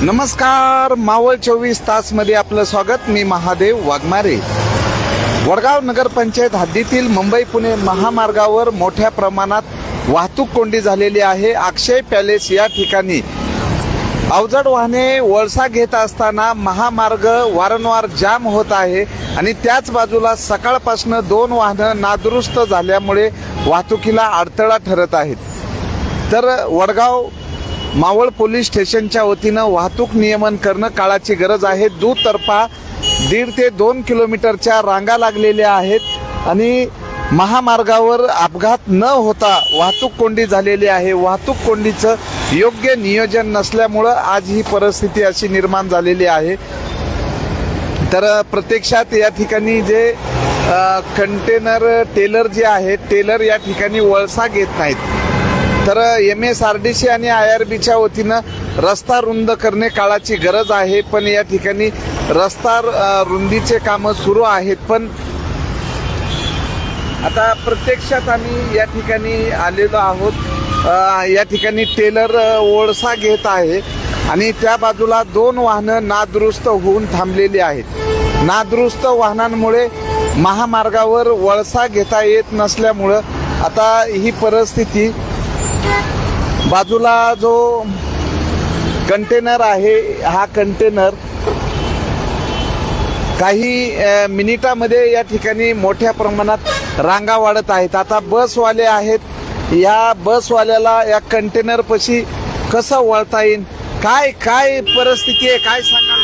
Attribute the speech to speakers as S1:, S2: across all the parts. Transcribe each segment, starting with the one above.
S1: नमस्कार, मावळ 24 तास मध्ये आपलं स्वागत. मी महादेव वाघमारे. वडगाव नगरपंचायत हद्दीतील मुंबई पुणे महामार्गावर मोठ्या प्रमाणात वाहतूक कोंडी झालेली आहे. अक्षय पॅलेस या ठिकाणी अवजड वाहने वळसा घेत असताना महामार्ग वारंवार जाम होत आहे आणि त्याच बाजूला सकाळपासून 2 वाहनं नादुरुस्त झाल्यामुळे वाहतुकीला अडथळा ठरत आहेत. तर वडगाव मावळ पोलीस स्टेशनच्या वतीनं वाहतूक नियमन करणं काळाची गरज आहे. दुतर्फा 1.5 ते 2 किलोमीटरच्या रांगा लागलेल्या आहेत आणि महामार्गावर अपघात न होता वाहतूक कोंडी झालेली आहे. वाहतूक कोंडीचं योग्य नियोजन नसल्यामुळं आज ही परिस्थिती अशी निर्माण झालेली आहे. तर प्रत्यक्षात या ठिकाणी जे कंटेनर टेलर जे आहेत, टेलर या ठिकाणी वळसा घेत नाहीत. तर MSRDC आणि IRBच्या वतीनं रस्ता रुंद करणे काळाची गरज आहे. पण या ठिकाणी रस्ता रुंदीचे कामं सुरू आहेत. पण आता प्रत्यक्षात आम्ही या ठिकाणी आलेलो आहोत. या ठिकाणी टेलर वळसा घेत आहे आणि त्या बाजूला 2 वाहनं नादुरुस्त होऊन थांबलेली आहेत. नादुरुस्त वाहनांमुळे महामार्गावर वळसा घेता येत नसल्यामुळं आता ही परिस्थिती, बाजूला जो कंटेनर आहे, हा कंटेनर काही मिनिटामध्ये या ठिकाणी मोठ्या प्रमाणात रांगा वाढत आहेत. आता बसवाले आहेत, या बसवाल्याला या कंटेनरपाशी कसं वळता येईल, काय परिस्थिती आहे, काय सांगाल?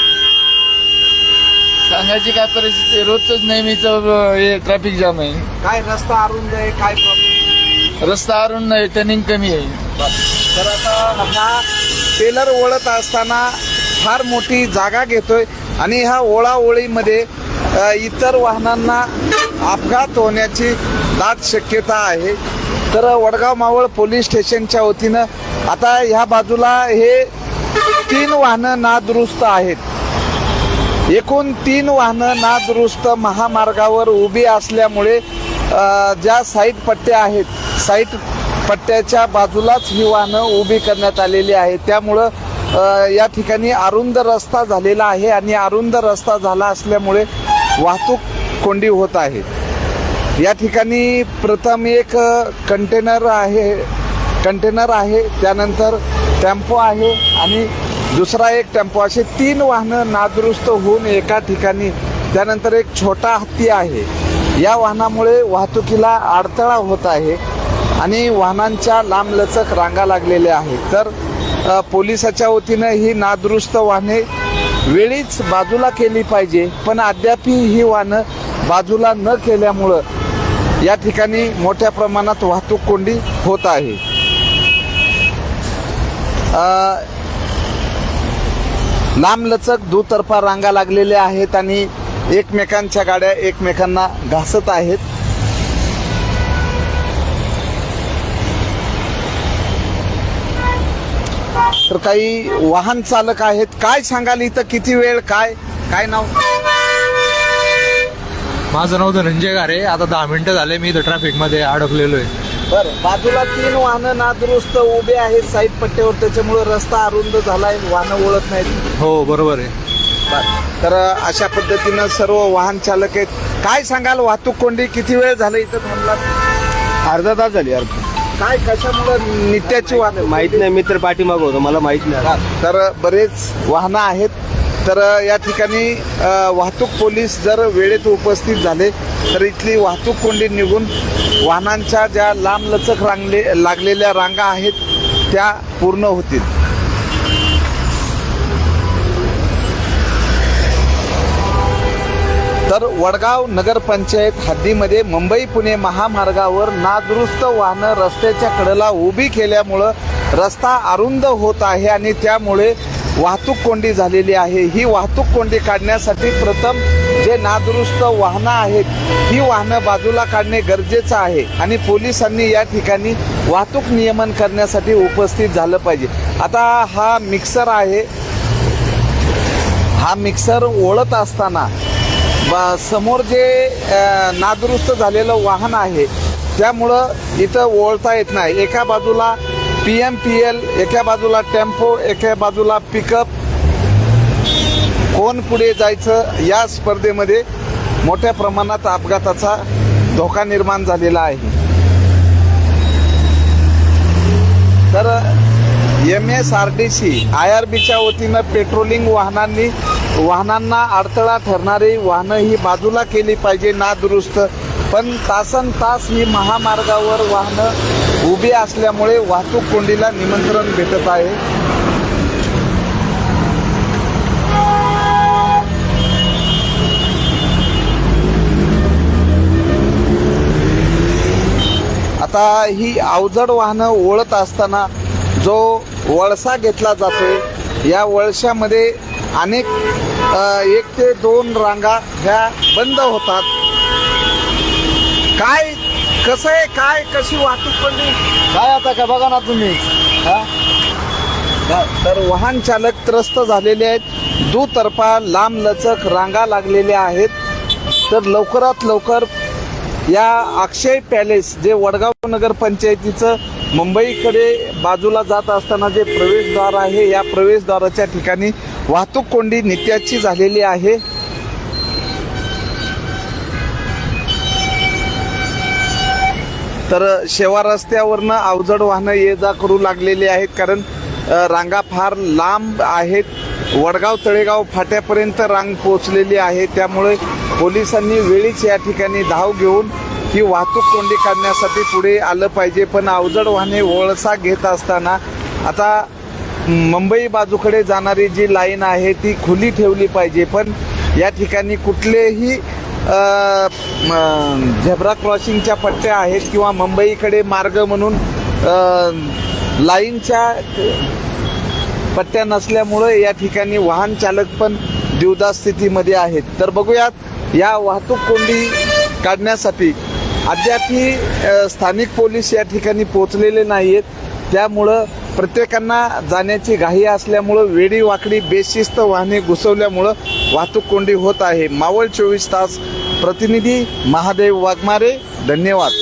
S2: सांगायची काय परिस्थिती, रोजच नेहमीच ट्रॅफिक जाम आहे.
S1: काय रस्ता अरुंद आहे, काय प्रॉब्लेम?
S2: रस्ता अरुंद आहे, टर्निंग कमी आहे.
S1: तर आता हा टेलर वळत असताना फार मोठी जागा घेतोय आणि ह्या ओळाओळीमध्ये इतर वाहनांना अपघात होण्याची दाट शक्यता आहे. तर वडगाव मावळ पोलीस स्टेशनच्या वतीनं आता ह्या बाजूला हे 3 वाहनं नादुरुस्त आहेत. एकूण 3 वाहनं नादुरुस्त महामार्गावर उभी असल्यामुळे ज्या साईड पट्ट्या आहेत, साईड पट्ट्याच्या बाजूलाच ही वाहनं उभी करण्यात आलेली आहे. त्यामुळं या ठिकाणी अरुंद रस्ता झालेला आहे आणि अरुंद रस्ता झाला असल्यामुळे वाहतूक कोंडी होत आहे. या ठिकाणी प्रथम एक कंटेनर आहे, त्यानंतर टेम्पो आहे आणि दुसरा एक टेम्पो, असे 3 वाहनं नादुरुस्त होऊन एका ठिकाणी, त्यानंतर एक छोटा हत्ती आहे. या वाहनामुळे वाहतुकीला अडथळा होत आहे आणि वाहनांच्या लांबलचक रांगा लागलेल्या आहेत. तर पोलिसाच्या वतीनं ही नादुरुस्त वाहने वेळीच बाजूला केली पाहिजे, पण अद्याप ही वाहनं बाजूला न केल्यामुळं या ठिकाणी मोठ्या प्रमाणात वाहतूक कोंडी होत आहे. लांबलचक दुतर्फा रांगा लागलेल्या आहेत आणि एकमेकांच्या गाड्या एकमेकांना घासत आहेत. तर काही वाहन चालक आहेत. काय सांगाल, इथं किती वेळ, काय नाव?
S3: माझं नाव धनंजय गारे. आता 10 मिनिटं झाले मी इथं ट्रॅफिक मध्ये अडकलेलो आहे.
S1: बरं, बाजूला 3 वाहनं नादुरुस्त उभे आहेत साईड पट्ट्यावर, त्याच्यामुळे रस्ता अरुंद झालाय, वाहनं वळत नाहीत.
S3: हो, बरोबर आहे.
S1: तर अशा पद्धतीनं सर्व वाहन चालक आहेत. काय सांगाल, वाहतूक कोंडी किती वेळ झालं इथं थांबलात?
S4: अर्धा तास झाली.
S1: काय कशामुळे नित्याची वाहनं?
S4: माहित नाही, मी तर पाठीमागं होतो, मला माहित नाही.
S1: तर बरेच वाहनं आहेत. तर या ठिकाणी वाहतूक पोलीस जर वेळेत उपस्थित झाले तर इथली वाहतूक कोंडी निघून वाहनांच्या ज्या लांबलचक लागलेल्या रांगा आहेत त्या पूर्ण होतील. तर वडगाव नगरपंचायत हद्दीमध्ये मुंबई पुणे महामार्गावर नादुरुस्त वाहनं रस्त्याच्या कडेला उभी केल्यामुळं रस्ता अरुंद होत आहे आणि त्यामुळे वाहतूक कोंडी झालेली आहे. ही वाहतूक कोंडी काढण्यासाठी प्रथम जे नादुरुस्त वाहनं आहेत, ही वाहनं बाजूला काढणे गरजेचं आहे आणि पोलिसांनी या ठिकाणी वाहतूक नियमन करण्यासाठी उपस्थित झालं पाहिजे. आता हा मिक्सर आहे, हा मिक्सर ओढत असताना समोर जे नादुरुस्त झालेलं वाहन आहे त्यामुळं इथं ओळखता येत नाही. एका बाजूला PMPL, एका बाजूला टेम्पो, एका बाजूला पिकअप कोण पुढे जायचं या स्पर्धेमध्ये मोठ्या प्रमाणात अपघाताचा धोका निर्माण झालेला आहे. तर MSRDC IRBच्या वतीनं पेट्रोलिंग वाहनांना अडथळा ठरणारी वाहनं ही बाजूला केली पाहिजे ना दुरुस्त. पण तासन तास ही महामार्गावर वाहनं उभी असल्यामुळे वाहतूक कोंडीला निमंत्रण भेटत आहे. आता ही अवजड वाहनं ओढत असताना जो वळसा घेतला जातोय या वळशामध्ये अनेक 1 ते 2 रांगा ह्या बंद होतात. काय कसं आहे, काय कशी वाहतूक पडली
S2: काय आता काय बघा ना तुम्ही.
S1: तर वाहन चालक त्रस्त झालेले आहेत. दुतर्फा लांब लचक रांगा लागलेल्या आहेत. तर लवकरात लवकर या अक्षय पॅलेस जे वडगाव नगर पंचायतीचं मुंबईकडे बाजूला जात असताना जे प्रवेशद्वार आहे या प्रवेशद्वाराच्या ठिकाणी वाहतूक कोंडी नित्याची झालेली आहे. तर शेवा रस्त्यावरनं अवजड वाहनं ये जा करू लागलेली आहेत कारण रांगा फार लांब आहेत. वडगाव तळेगाव फाट्यापर्यंत रांग पोहोचलेली आहे. त्यामुळे पोलिसांनी वेळीच या ठिकाणी धाव घेऊन ही वाहतूक कोंडी काढण्यासाठी पुढे आलं पाहिजे. पण अवजड वाहने वळसा घेत असताना आता मुंबई बाजूकडे जाणारी जी लाईन आहे ती खुली ठेवली पाहिजे. पण या ठिकाणी कुठलेही झेब्रा क्रॉसिंगच्या पट्ट्या आहेत किंवा मुंबईकडे मार्ग म्हणून लाईनच्या पट्ट्या नसल्यामुळे या ठिकाणी वाहन चालक पण द्विधा स्थितीमध्ये आहेत. तर बघूयात या वाहतूक कोंडी काढण्यासाठी अद्यापही स्थानिक पोलीस या ठिकाणी पोहोचलेले नाही आहेत. त्यामुळं प्रत्येकांना जाण्याची घाई असल्यामुळं वेडी वाकडी बेशिस्त वाहने घुसवल्यामुळं वाहतूक कोंडी होत आहे. मावळ 24 तास प्रतिनिधी महादेव वाघमारे, धन्यवाद.